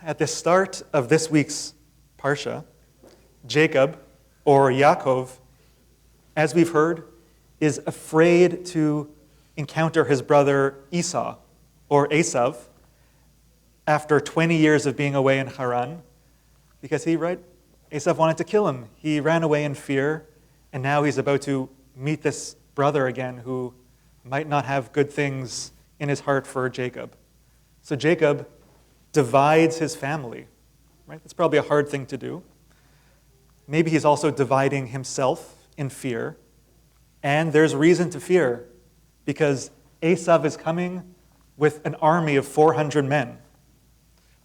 At the start of this week's Parsha, Jacob, or Yaakov, as we've heard, is afraid to encounter his brother Esau, or Esav, after 20 years of being away in Haran, because Esav wanted to kill him. He ran away in fear, and now he's about to meet this brother again who might not have good things in his heart for Jacob. So Jacob divides his family, right? That's probably a hard thing to do. Maybe he's also dividing himself in fear, and there's reason to fear because Esav is coming with an army of 400 men.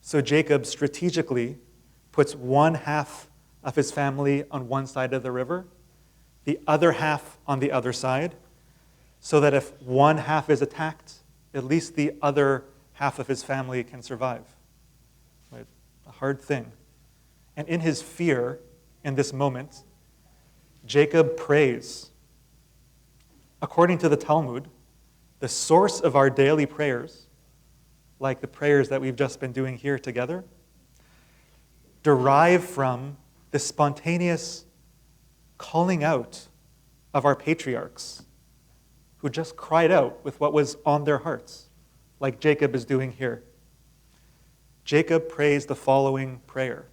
So Jacob strategically puts one half of his family on one side of the river, the other half on the other side, so that if one half is attacked, at least the other half of his family can survive. Right? A hard thing. And in his fear, in this moment, Jacob prays. According to the Talmud, the source of our daily prayers, like the prayers that we've just been doing here together, derive from the spontaneous calling out of our patriarchs who just cried out with what was on their hearts, like Jacob is doing here. Jacob prays the following prayer.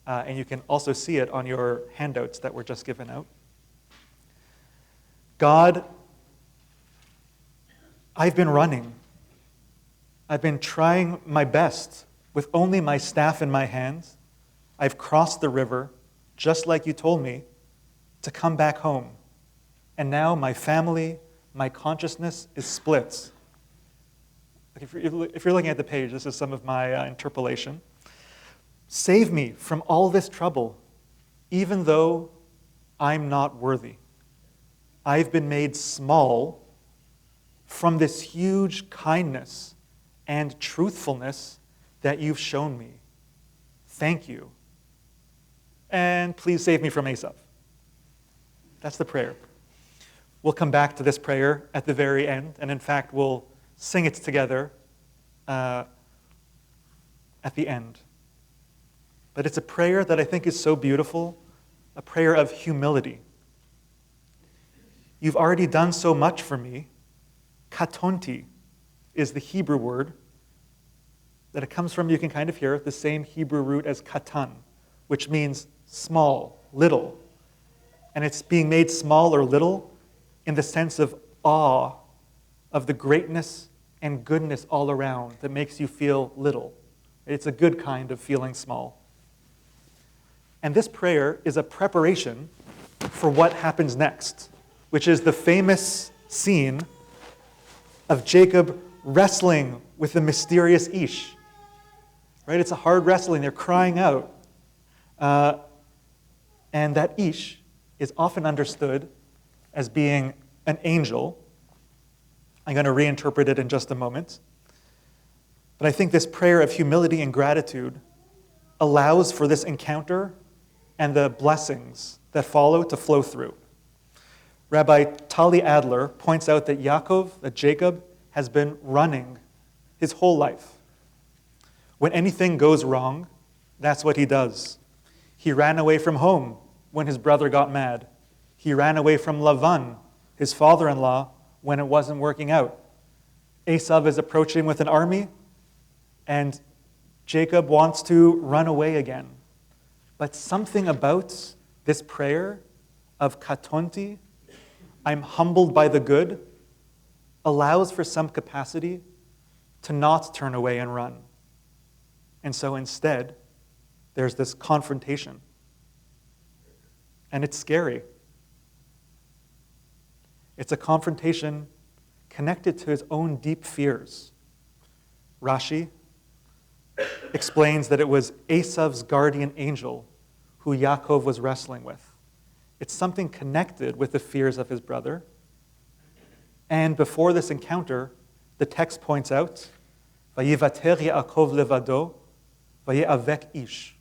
And you can also see it on your handouts that were just given out. God, I've been running. I've been trying my best with only my staff in my hands. I've crossed the river, just like you told me, to come back home. And now my family, my consciousness is split. If you're looking at the page, this is some of my interpolation. Save me from all this trouble, even though I'm not worthy. I've been made small from this huge kindness and truthfulness that you've shown me. Thank you. And please save me from Esav. That's the prayer. We'll come back to this prayer at the very end, and in fact, we'll sing it together at the end. But it's a prayer that I think is so beautiful, a prayer of humility. You've already done so much for me. Katonti is the Hebrew word that it comes from. You can kind of hear the same Hebrew root as katan, which means small, little. And it's being made small or little in the sense of awe of the greatness and goodness all around that makes you feel little. It's a good kind of feeling small. And this prayer is a preparation for what happens next, which is the famous scene of Jacob wrestling with the mysterious Ish. Right? It's a hard wrestling. They're crying out. And that Ish is often understood as being an angel. I'm going to reinterpret it in just a moment. But I think this prayer of humility and gratitude allows for this encounter and the blessings that follow to flow through. Rabbi Tali Adler points out that Jacob, has been running his whole life. When anything goes wrong, that's what he does. He ran away from home when his brother got mad. He ran away from Lavan, his father-in-law, when it wasn't working out. Esav is approaching with an army, and Jacob wants to run away again. But something about this prayer of katonti, I'm humbled by the good, allows for some capacity to not turn away and run. And so instead, there's this confrontation. And it's scary. It's a confrontation connected to his own deep fears. Rashi explains that it was Esav's guardian angel who Yaakov was wrestling with. It's something connected with the fears of his brother. And before this encounter, the text points out, Vayivater Yaakov levado, vaye'avek ish.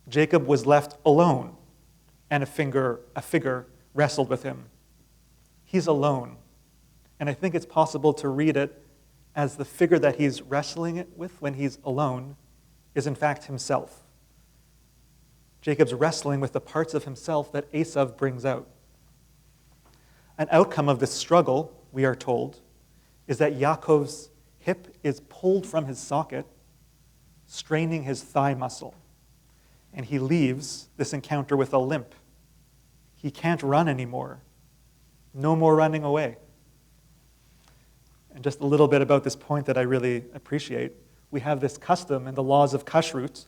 Jacob was left alone, and a figure wrestled with him. He's alone. And I think it's possible to read it as the figure that he's wrestling it with when he's alone is in fact himself. Jacob's wrestling with the parts of himself that Esav brings out. An outcome of this struggle, we are told, is that Yaakov's hip is pulled from his socket, straining his thigh muscle. And he leaves this encounter with a limp. He can't run anymore. No more running away. And just a little bit about this point that I really appreciate. We have this custom in the laws of kashrut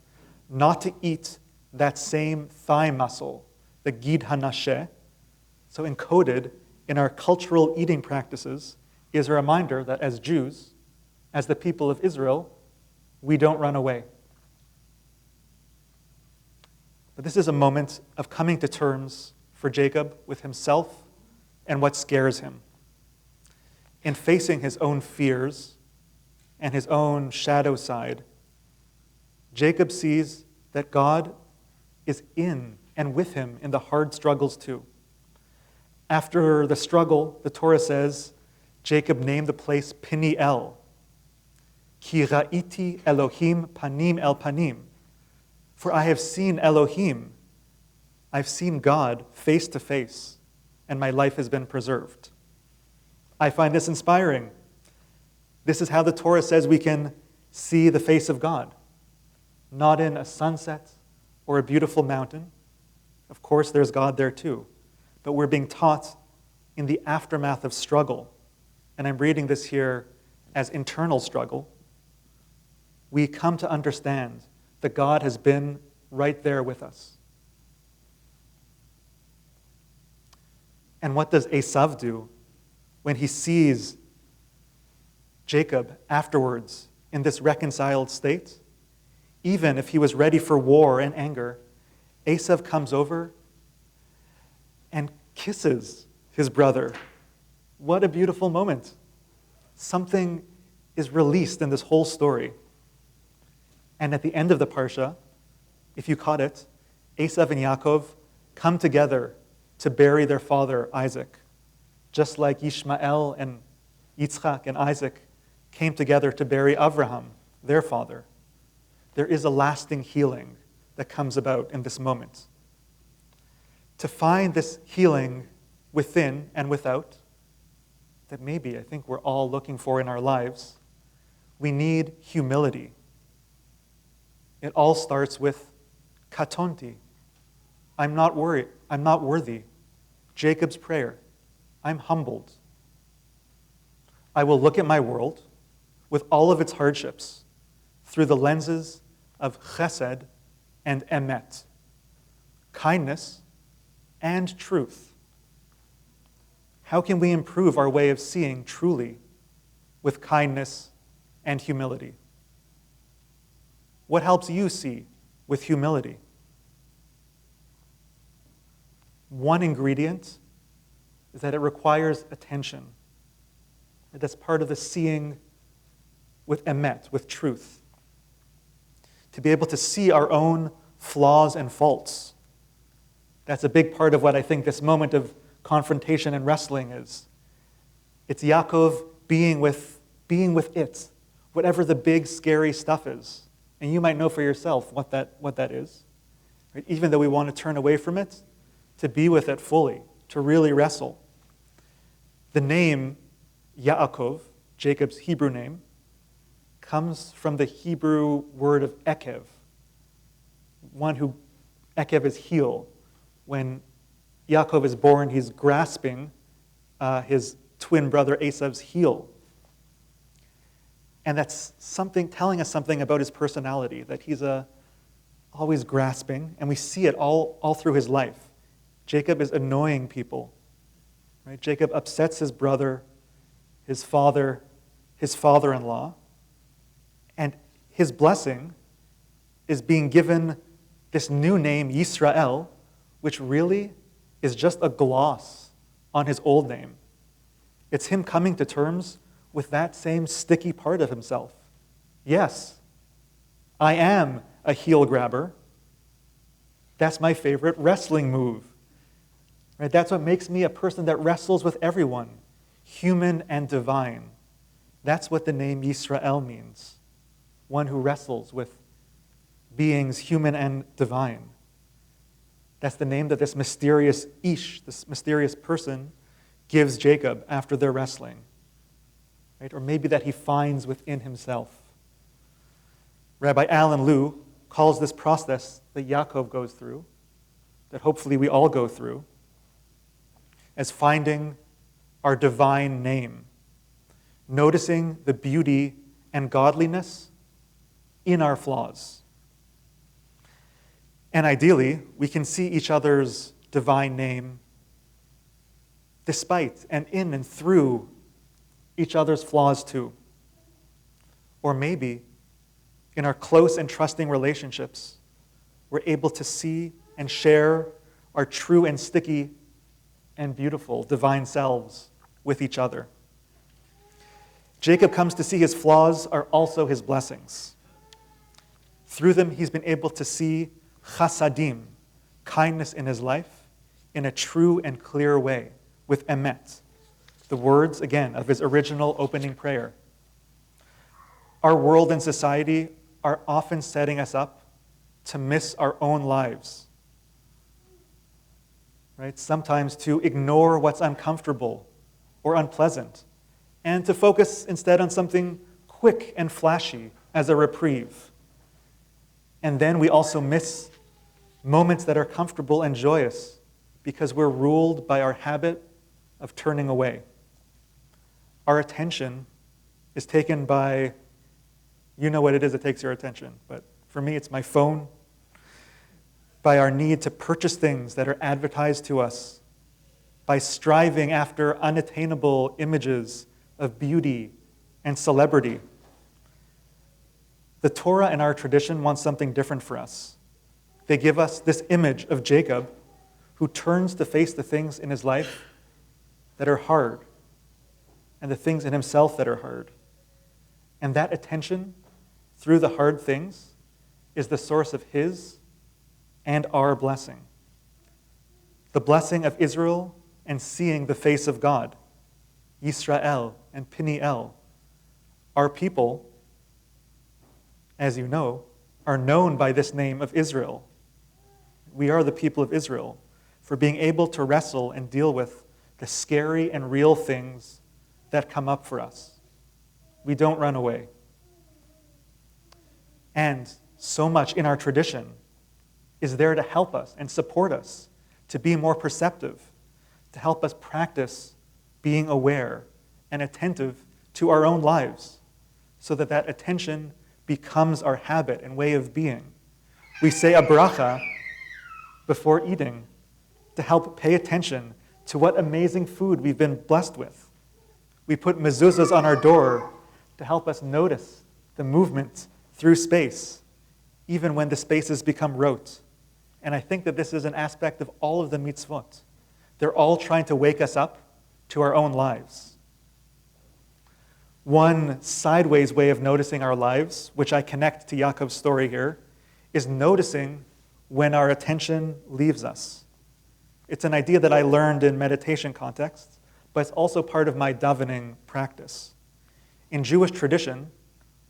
not to eat that same thigh muscle, the gid hanasheh. So encoded in our cultural eating practices is a reminder that as Jews, as the people of Israel, we don't run away. But this is a moment of coming to terms for Jacob with himself and what scares him. In facing his own fears and his own shadow side, Jacob sees that God is in and with him in the hard struggles too. After the struggle, the Torah says, Jacob named the place Peniel. Ki ra'iti Elohim panim el panim. For I have seen Elohim. I've seen God face to face, and my life has been preserved. I find this inspiring. This is how the Torah says we can see the face of God. Not in a sunset or a beautiful mountain. Of course, there's God there too. But we're being taught in the aftermath of struggle. And I'm reading this here as internal struggle. We come to understand that God has been right there with us. And what does Esav do when he sees Jacob afterwards in this reconciled state? Even if he was ready for war and anger, Esav comes over and kisses his brother. What a beautiful moment. Something is released in this whole story. And at the end of the Parsha, if you caught it, Esav and Yaakov come together to bury their father Isaac, just like Ishmael and Yitzchak and Isaac came together to bury Avraham, their father. There is a lasting healing that comes about in this moment. To find this healing within and without, that maybe I think we're all looking for in our lives, we need humility. It all starts with katonti. I'm not worthy. Jacob's prayer. I'm humbled. I will look at my world with all of its hardships through the lenses of chesed and emet, kindness and truth. How can we improve our way of seeing truly with kindness and humility? What helps you see with humility? One ingredient is that it requires attention. That's part of the seeing with emet, with truth. To be able to see our own flaws and faults. That's a big part of what I think this moment of confrontation and wrestling is. It's Yaakov being with it, whatever the big, scary stuff is. And you might know for yourself what that is. Right? Even though we want to turn away from it, to be with it fully, to really wrestle. The name Yaakov, Jacob's Hebrew name, comes from the Hebrew word of ekev. Ekev is heel. When Yaakov is born, he's grasping his twin brother Esav's heel. And that's telling us something about his personality, that he's always grasping, and we see it all through his life. Jacob is annoying people. Right? Jacob upsets his brother, his father, his father-in-law, and his blessing is being given this new name, Yisrael, which really is just a gloss on his old name. It's him coming to terms with that same sticky part of himself. Yes, I am a heel grabber. That's my favorite wrestling move. Right? That's what makes me a person that wrestles with everyone, human and divine. That's what the name Yisrael means. One who wrestles with beings, human and divine. That's the name that this mysterious Ish, this mysterious person, gives Jacob after their wrestling. Right? Or maybe that he finds within himself. Rabbi Aaron calls this process that Yaakov goes through, that hopefully we all go through, as finding our divine name, noticing the beauty and godliness in our flaws. And ideally, we can see each other's divine name despite and in and through each other's flaws too. Or maybe in our close and trusting relationships, we're able to see and share our true and sticky and beautiful divine selves with each other. Jacob comes to see his flaws are also his blessings. Through them, he's been able to see chasadim, kindness in his life, in a true and clear way, with emet, the words, again, of his original opening prayer. Our world and society are often setting us up to miss our own lives, right? Sometimes to ignore what's uncomfortable or unpleasant, and to focus instead on something quick and flashy as a reprieve. And then we also miss moments that are comfortable and joyous because we're ruled by our habit of turning away. Our attention is taken by, you know what it is that takes your attention, but for me it's my phone, by our need to purchase things that are advertised to us, by striving after unattainable images of beauty and celebrity. The Torah and our tradition want something different for us. They give us this image of Jacob who turns to face the things in his life that are hard and the things in himself that are hard. And that attention through the hard things is the source of his and our blessing. The blessing of Israel and seeing the face of God, Yisrael and Peniel. Our people, as you know, are known by this name of Israel. We are the people of Israel for being able to wrestle and deal with the scary and real things that come up for us. We don't run away. And so much in our tradition is there to help us and support us to be more perceptive, to help us practice being aware and attentive to our own lives so that that attention becomes our habit and way of being. We say a bracha before eating to help pay attention to what amazing food we've been blessed with. We put mezuzahs on our door to help us notice the movement through space, even when the spaces become rote. And I think that this is an aspect of all of the mitzvot. They're all trying to wake us up to our own lives. One sideways way of noticing our lives, which I connect to Yaakov's story here, is noticing when our attention leaves us. It's an idea that I learned in meditation contexts, but it's also part of my davening practice. In Jewish tradition,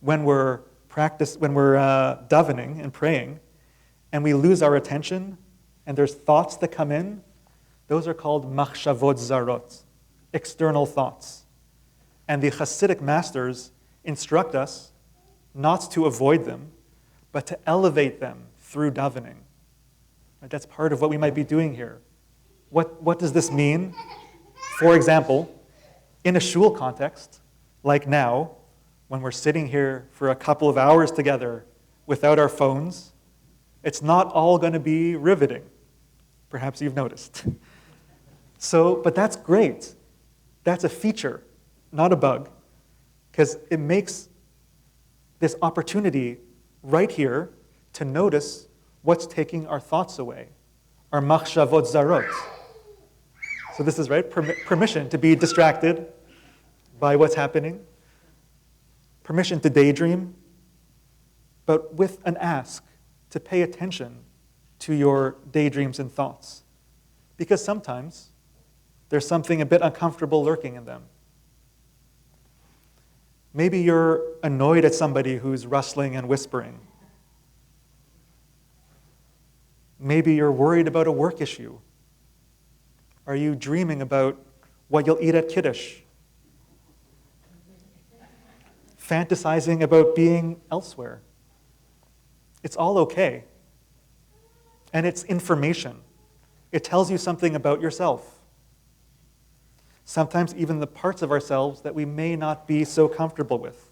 when we're davening and praying, and we lose our attention, and there's thoughts that come in, those are called machshavot zarot, external thoughts. And the Hasidic masters instruct us not to avoid them, but to elevate them through davening. Right? That's part of what we might be doing here. What does this mean? For example, in a shul context, like now, when we're sitting here for a couple of hours together without our phones, it's not all going to be riveting. Perhaps you've noticed. But that's great. That's a feature, not a bug, because it makes this opportunity right here to notice what's taking our thoughts away, our machshavot zarot. So this is right, permission to be distracted by what's happening, permission to daydream, but with an ask to pay attention to your daydreams and thoughts. Because sometimes there's something a bit uncomfortable lurking in them. Maybe you're annoyed at somebody who's rustling and whispering. Maybe you're worried about a work issue. Are you dreaming about what you'll eat at Kiddush? Fantasizing about being elsewhere? It's all okay. And it's information. It tells you something about yourself. Sometimes even the parts of ourselves that we may not be so comfortable with.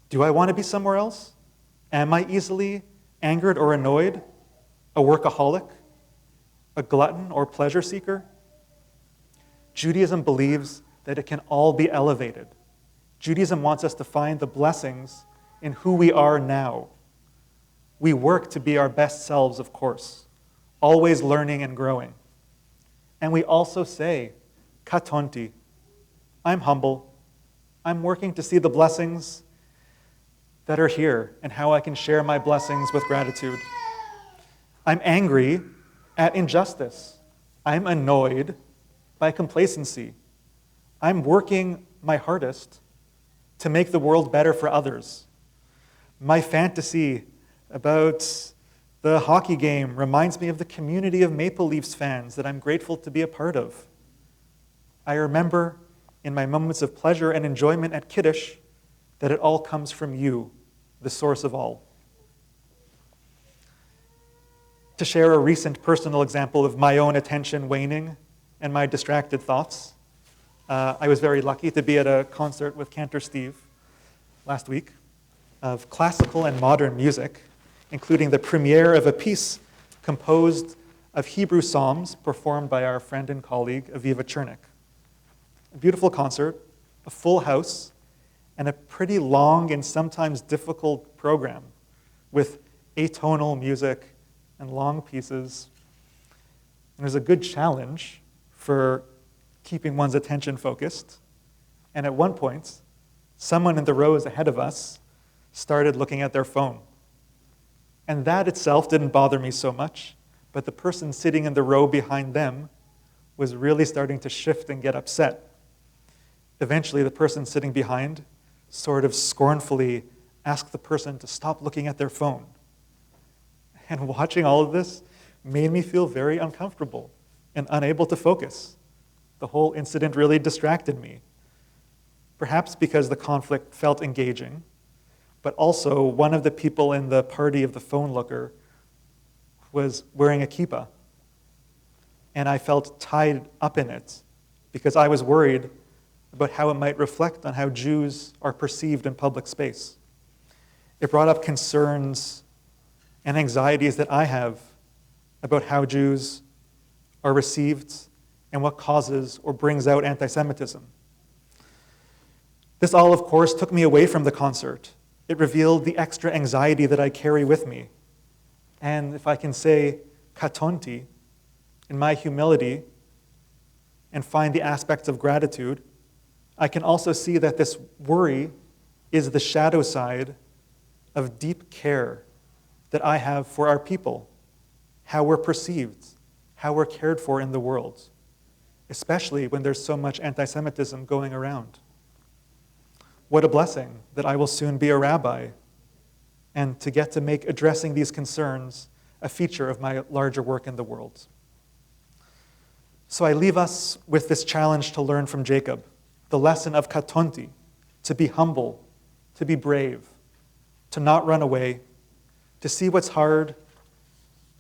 Do I want to be somewhere else? Am I easily angered or annoyed? A workaholic? A glutton or pleasure seeker? Judaism believes that it can all be elevated. Judaism wants us to find the blessings in who we are now. We work to be our best selves, of course, always learning and growing. And we also say, katonti, I'm humble. I'm working to see the blessings that are here and how I can share my blessings with gratitude. I'm angry at injustice. I'm annoyed by complacency. I'm working my hardest to make the world better for others. My fantasy about the hockey game reminds me of the community of Maple Leafs fans that I'm grateful to be a part of. I remember in my moments of pleasure and enjoyment at Kiddush that it all comes from you, the source of all. To share a recent personal example of my own attention waning and my distracted thoughts, I was very lucky to be at a concert with Cantor Steve last week of classical and modern music, including the premiere of a piece composed of Hebrew psalms performed by our friend and colleague, Aviva Chernik. A beautiful concert, a full house, and a pretty long and sometimes difficult program with atonal music and long pieces. And it was a good challenge for keeping one's attention focused. And at one point, someone in the rows ahead of us started looking at their phone. And that itself didn't bother me so much, but the person sitting in the row behind them was really starting to shift and get upset. Eventually, the person sitting behind sort of scornfully asked the person to stop looking at their phone. And watching all of this made me feel very uncomfortable and unable to focus. The whole incident really distracted me. Perhaps because the conflict felt engaging, but also one of the people in the party of the phone looker was wearing a kippah. And I felt tied up in it because I was worried about how it might reflect on how Jews are perceived in public space. It brought up concerns and anxieties that I have about how Jews are received and what causes or brings out anti-Semitism. This all, of course, took me away from the concert. It revealed the extra anxiety that I carry with me. And if I can say katonti, in my humility, and find the aspects of gratitude, I can also see that this worry is the shadow side of deep care that I have for our people, how we're perceived, how we're cared for in the world, especially when there's so much anti-Semitism going around. What a blessing that I will soon be a rabbi and to get to make addressing these concerns a feature of my larger work in the world. So I leave us with this challenge to learn from Jacob, the lesson of katonti, to be humble, to be brave, to not run away, to see what's hard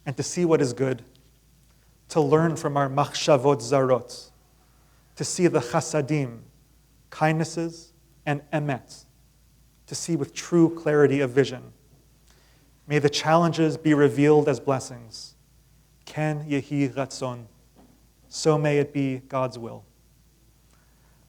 and to see what is good, to learn from our machshavot zarot, to see the chasadim, kindnesses, and emet, to see with true clarity of vision. May the challenges be revealed as blessings. Ken yehi ratzon. So may it be God's will.